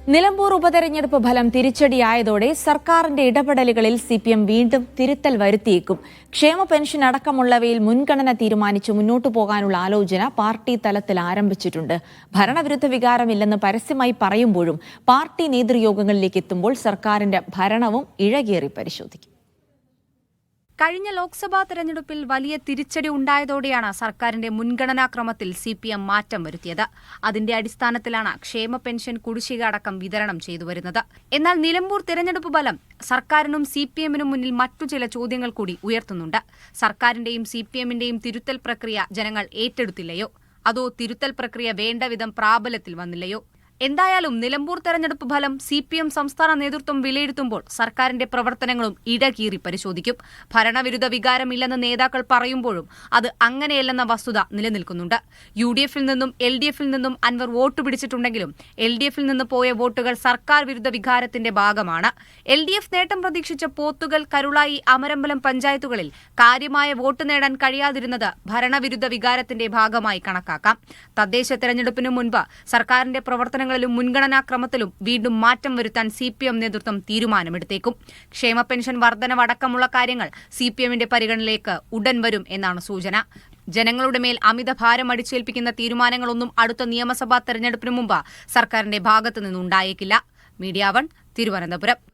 നിലമ്പൂർ ഉപതെരഞ്ഞെടുപ്പ് ഫലം തിരിച്ചടിയായതോടെ സർക്കാരിന്റെ ഇടപെടലുകളിൽ സിപിഎം വീണ്ടും തിരുത്തൽ വരുത്തിയേക്കും. ക്ഷേമ പെൻഷൻ അടക്കമുള്ളവയിൽ മുൻഗണന തീരുമാനിച്ച് മുന്നോട്ടു പോകാനുള്ള ആലോചന പാർട്ടി തലത്തിൽ ആരംഭിച്ചിട്ടുണ്ട്. ഭരണവിരുദ്ധ വികാരമില്ലെന്ന് പരസ്യമായി പറയുമ്പോഴും പാർട്ടി നേതൃയോഗങ്ങളിലേക്ക് എത്തുമ്പോൾ സർക്കാരിന്റെ ഭരണവും ഇഴകേറി പരിശോധിക്കും. കഴിഞ്ഞ ലോക്സഭാ തെരഞ്ഞെടുപ്പിൽ വലിയ തിരിച്ചടി ഉണ്ടായതോടെയാണ് സർക്കാരിന്റെ മുൻഗണനാക്രമത്തിൽ സിപിഎം മാറ്റം വരുത്തിയത്. അതിന്റെ അടിസ്ഥാനത്തിലാണ് ക്ഷേമ പെൻഷൻ കുടിശ്ശിക അടക്കം വിതരണം ചെയ്തുവരുന്നത്. എന്നാൽ നിലമ്പൂർ തെരഞ്ഞെടുപ്പ് ഫലം സർക്കാരിനും സിപിഎമ്മിനും മുന്നിൽ മറ്റു ചില ചോദ്യങ്ങൾ കൂടി ഉയർത്തുന്നുണ്ട്. സർക്കാരിന്റെയും സിപിഎമ്മിന്റെയും തിരുത്തൽ പ്രക്രിയ ജനങ്ങൾ ഏറ്റെടുത്തില്ലയോ, അതോ തിരുത്തൽ പ്രക്രിയ വേണ്ടവിധം പ്രാബല്യത്തിൽ വന്നില്ലയോ? എന്തായാലും നിലമ്പൂർ തെരഞ്ഞെടുപ്പ് ഫലം സിപിഎം സംസ്ഥാന നേതൃത്വം വിലയിരുത്തുമ്പോൾ സർക്കാരിന്റെ പ്രവർത്തനങ്ങളും ഇടകീറി പരിശോധിക്കും. ഭരണവിരുദ്ധ വികാരമില്ലെന്ന് നേതാക്കൾ പറയുമ്പോഴും അത് അങ്ങനെയല്ലെന്ന വസ്തുത നിലനിൽക്കുന്നുണ്ട്. യുഡിഎഫിൽ നിന്നും എൽഡിഎഫിൽ നിന്നും അൻവർ വോട്ട് പിടിച്ചിട്ടുണ്ടെങ്കിലും എൽഡിഎഫിൽ നിന്ന് പോയ വോട്ടുകൾ സർക്കാർ വിരുദ്ധ വികാരത്തിന്റെ ഭാഗമാണ്. എൽഡിഎഫ് നേട്ടം പ്രതീക്ഷിച്ച പോത്തുകൽ, കരുളായി, അമരമ്പലം പഞ്ചായത്തുകളിൽ കാര്യമായ വോട്ട് നേടാൻ കഴിയാതിരുന്നത് ഭരണവിരുദ്ധ വികാരത്തിന്റെ ഭാഗമായി കണക്കാക്കാം. തദ്ദേശ തെരഞ്ഞെടുപ്പിന് മുൻപ് സർക്കാരിന്റെ പ്രവർത്തനങ്ങളിലും മുൻഗണനാക്രമത്തിലും വീണ്ടും മാറ്റം വരുത്താൻ സിപിഎം നേതൃത്വം തീരുമാനമെടുത്തേക്കും. ക്ഷേമ പെൻഷൻ വർധനവടക്കമുള്ള കാര്യങ്ങൾ സിപിഎമ്മിന്റെ പരിഗണനയിലേക്ക് ഉടൻ വരും എന്നാണ് സൂചന. ജനങ്ങളുടെ മേൽ അമിത ഭാരം അടിച്ചേൽപ്പിക്കുന്ന തീരുമാനങ്ങളൊന്നും അടുത്ത നിയമസഭാ തെരഞ്ഞെടുപ്പിന് മുമ്പ് സർക്കാരിന്റെ ഭാഗത്തു നിന്നുണ്ടായേക്കില്ല. മീഡിയ 1, തിരുവനന്തപുരം.